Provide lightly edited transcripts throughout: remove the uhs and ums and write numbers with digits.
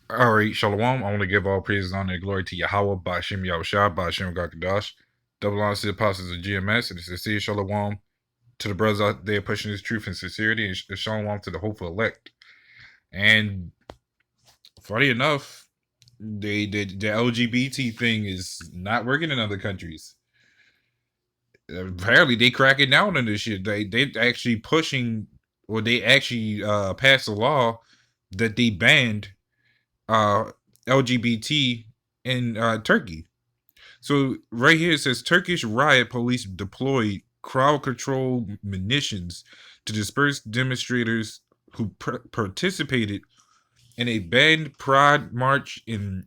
All right, Shalom. I want to give all praises, honor, and glory to Yahweh, Ba'ashem Yahushua, Ba'ashem Gakadash. Double honor to the apostles of GMS, and sincere Shalom to the brothers out there pushing this truth and sincerity, and Shalom to the hopeful elect. And funny enough, the LGBT thing is not working in other countries. Apparently, they cracking down on this shit. They actually pushing, or they actually passed a law that they banned uh, LGBT in Turkey. So right here it says Turkish riot police deployed crowd control munitions to disperse demonstrators who participated in a banned pride march in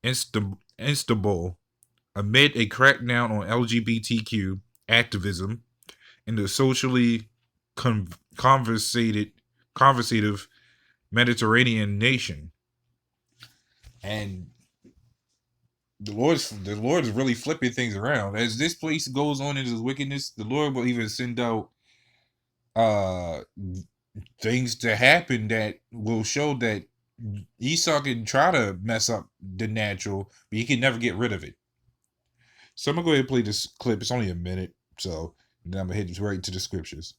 Istanbul amid a crackdown on LGBTQ activism in the socially conversated conversative Mediterranean nation. And the Lord is really flipping things around. As this place goes on in its wickedness, the Lord will even send out uh things to happen that will show that Esau can try to mess up the natural, but he can never get rid of it. So I'm gonna go ahead and play this clip. It's only a minute, so then I'm gonna hit right to the scriptures.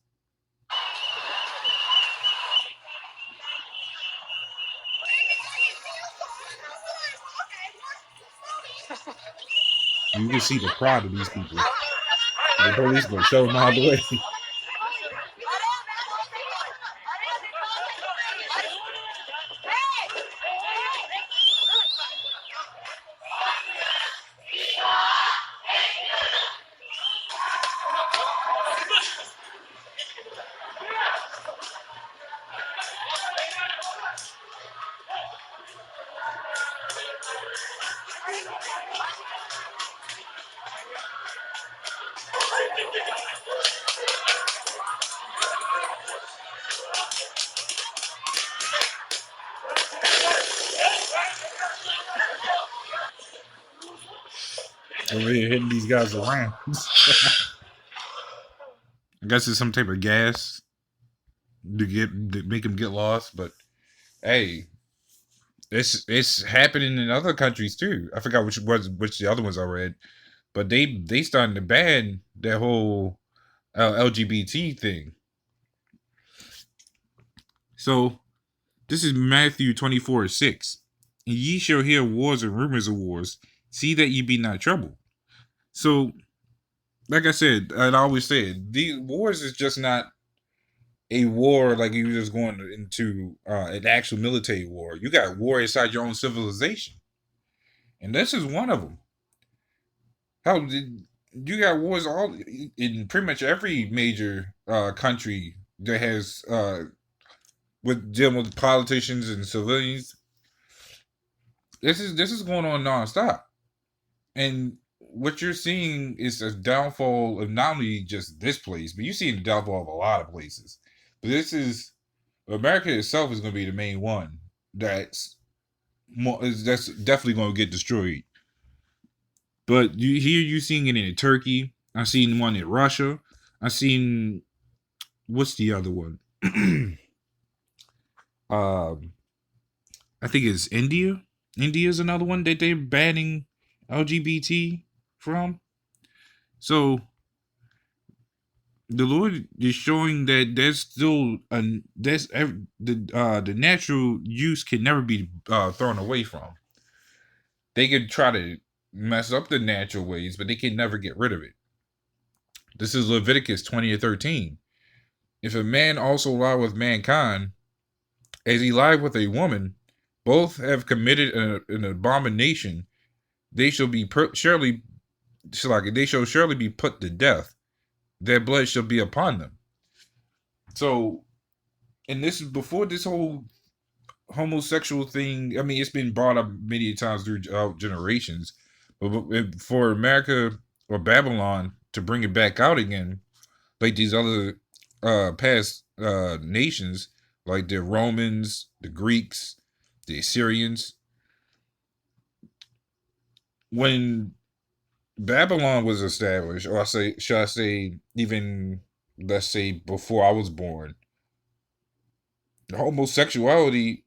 You can see the pride of these people. The police gonna show them all the way. Over here hitting these guys around. I guess it's some type of gas to make them get lost, but hey, it's happening in other countries too. I forgot which the other ones I read, but they starting to ban that whole LGBT thing. So this is Matthew 24:6. And ye shall hear wars and rumors of wars. See that ye be not troubled. So, like I said, and I always said, these wars is just not a war like you just going into an actual military war. You got war inside your own civilization, and this is one of them. How did you got wars all in pretty much every major country that has with dealing with politicians and civilians. This is going on nonstop, and what you're seeing is a downfall of not only just this place, but you're seeing the downfall of a lot of places. But this is America itself is going to be the main one that's definitely going to get destroyed. But you seeing it in Turkey. I've seen one in Russia. I've seen what's the other one? um, I think it's India. India's another one that they're banning LGBT from. So the Lord is showing that there's still the natural use can never be thrown away from. They could try to mess up the natural ways, but they can never get rid of it. This is Leviticus 20:13. If a man also lie with mankind, as he lied with a woman, both have committed an abomination. They shall be surely, they shall surely be put to death. Their blood shall be upon them. So, and this is before this whole homosexual thing. I mean, it's been brought up many times through generations, but for America or Babylon to bring it back out again, like these other past nations, like the Romans, the Greeks, the Assyrians, when Babylon was established, or should I say, even let's say before I was born, homosexuality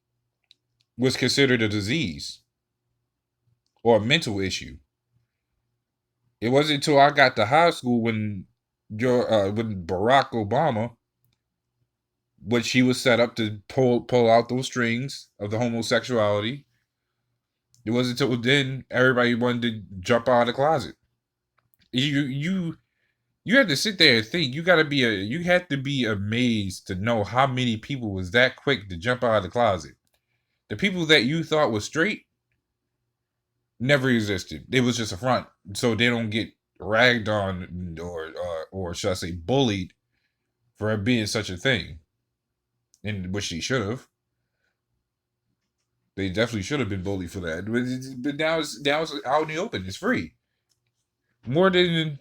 was considered a disease or a mental issue. It wasn't until I got to high school when Barack Obama, which he was set up to pull out those strings of the homosexuality. It wasn't until then everybody wanted to jump out of the closet. You have to sit there and think. You have to be amazed to know how many people was that quick to jump out of the closet. The people that you thought was straight never existed. It was just a front, so they don't get ragged on or should I say bullied for being such a thing. And which they should have. They definitely should have been bullied for that. But now it's out in the open. It's free. More than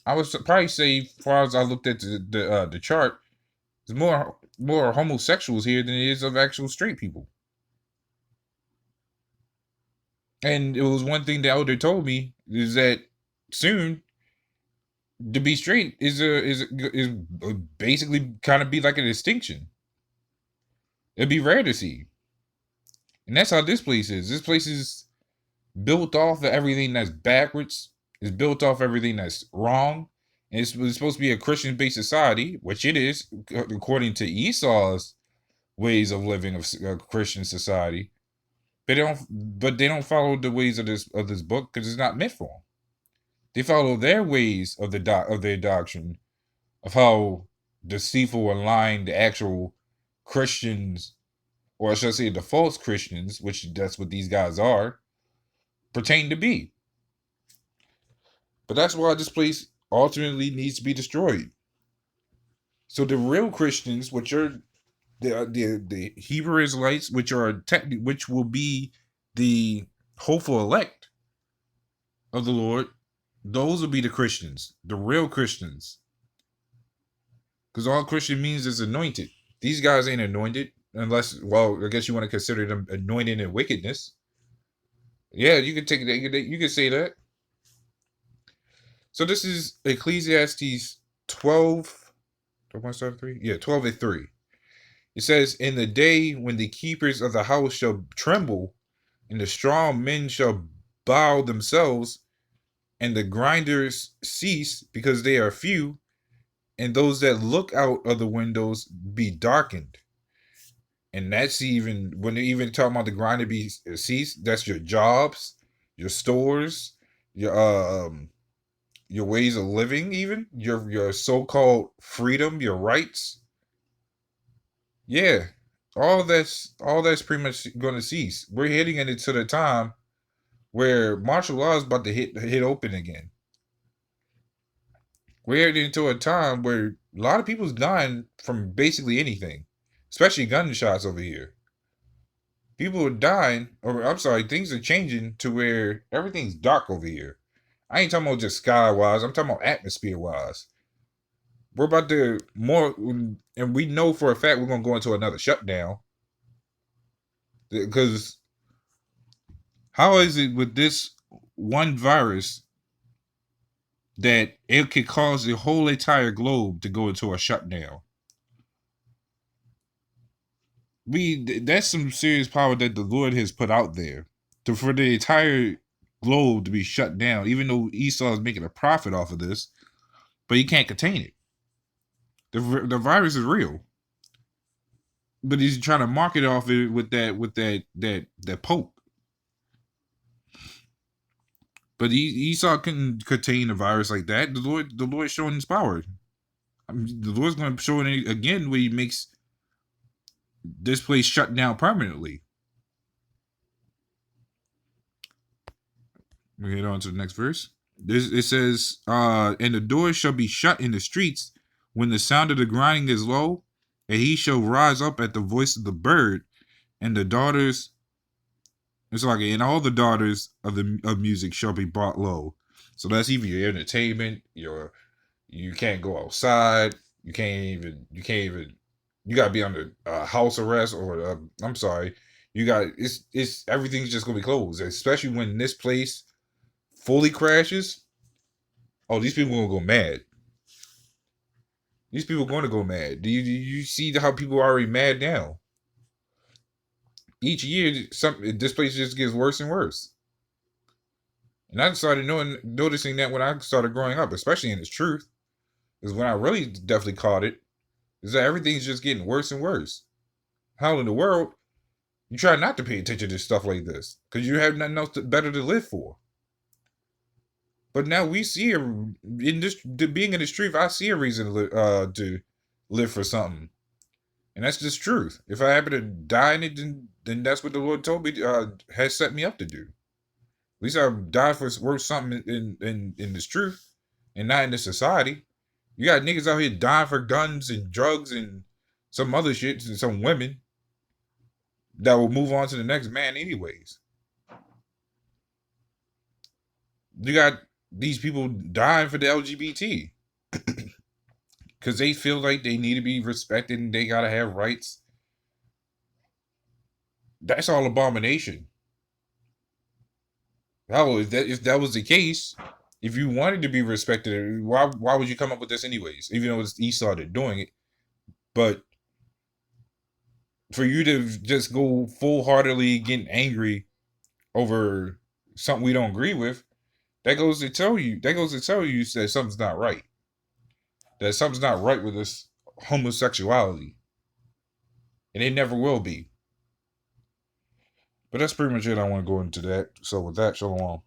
I would probably say, as far as I looked at the chart, there's more homosexuals here than it is of actual straight people. And it was one thing the elder told me is that soon to be straight is basically kind of be like a distinction. It'd be rare to see, and that's how this place is. This place is built off of everything that's backwards. It's built off everything that's wrong. And it's supposed to be a Christian-based society, which it is according to Esau's ways of living of Christian society. But they don't follow the ways of this book because it's not meant for them. They follow their ways of their doctrine of how deceitful and lying the actual Christians, or I should say the false Christians, which that's what these guys are, pertain to be. But that's why this place ultimately needs to be destroyed. So the real Christians, which are the Hebrew Israelites, which will be the hopeful elect of the Lord, those will be the Christians, the real Christians. Because all Christian means is anointed. These guys ain't anointed unless, well, I guess you want to consider them anointed in wickedness. Yeah, you could take that. You could say that. So this is Ecclesiastes 12. 12:3? Yeah, 12:3. It says, "In the day when the keepers of the house shall tremble, and the strong men shall bow themselves, and the grinders cease because they are few, and those that look out of the windows be darkened." And that's even when they even talking about the grinder be cease. That's your jobs, your stores, your ways of living, even your so-called freedom, your rights. Yeah, all that's pretty much going to cease. We're heading into the time where martial law is about to hit open again. We're heading into a time where a lot of people's dying from basically anything, especially gunshots over here. People are dying, or I'm sorry, things are changing to where everything's dark over here. I ain't talking about just sky wise. I'm talking about atmosphere wise. We're about to more, and we know for a fact we're gonna go into another shutdown. Because how is it with this one virus that it could cause the whole entire globe to go into a shutdown? That's some serious power that the Lord has put out there for the entire globe to be shut down. Even though Esau is making a profit off of this, but he can't contain it. The virus is real, but he's trying to market off it with that Pope. But Esau couldn't contain a virus like that. The Lord showing his power. I mean, the Lord's going to show it again when he makes this place shut down permanently. We head on to the next verse. It says, "And the doors shall be shut in the streets when the sound of the grinding is low, and he shall rise up at the voice of the bird, and the daughters." It's like, "And all the daughters of music shall be brought low." So that's even your entertainment. You can't go outside. You can't even. You gotta be under house arrest, or I'm sorry. It's everything's just gonna be closed, especially when this place fully crashes. Oh, these people are gonna go mad. These people are going to go mad. Do you see how people are already mad now? each year, this place just gets worse and worse. And I started noticing that when I started growing up, especially in its truth, is when I really definitely caught it. Is that everything's just getting worse and worse. How in the world you try not to pay attention to stuff like this because you have nothing else better to live for? But now we see in this being in the street. I see a reason to live for something, and that's just truth. If I happen to die in it, then that's what the Lord told me has set me up to do. At least I died for worth something in this truth, and not in this society. You got niggas out here dying for guns and drugs and some other shit and some women that will move on to the next man anyways. You got these people dying for the LGBT because they feel like they need to be respected and they gotta have rights. That's all abomination. Hell, if that was the case, if you wanted to be respected, why would you come up with this anyways? Even though it's Esau that doing it, but for you to just go full heartedly getting angry over something we don't agree with, that goes to tell you that something's not right. That something's not right with this homosexuality. And it never will be. But that's pretty much it. I want to go into that. So with that, shalom.